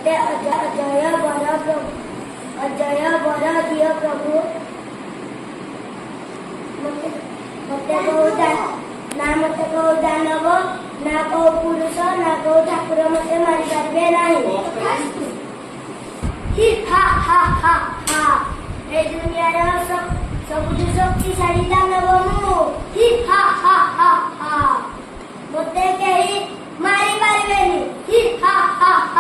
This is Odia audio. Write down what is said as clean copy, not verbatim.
ମତେ ଅଜୟ ବର ଦିଅ ପ୍ରଭୁ। ମତେ କୋଉ ଦାନବ ନା କୋଉ ପୁରୁଷ ନା କୋଉ ଠାକୁର ମତେ ମାରିପାରିବେ ନାହିଁ। ହି ହା ହା ହା ହା। ଏ ଦୁନିଆର ସବୁଠୁ ଶକ୍ତିଶାଳୀ ଦାନବ ମୁଁ। ହି ହା ହା ହା ହା। ମତେ କେହି ମାରିପାରିବେନି। ହି ହା ହା।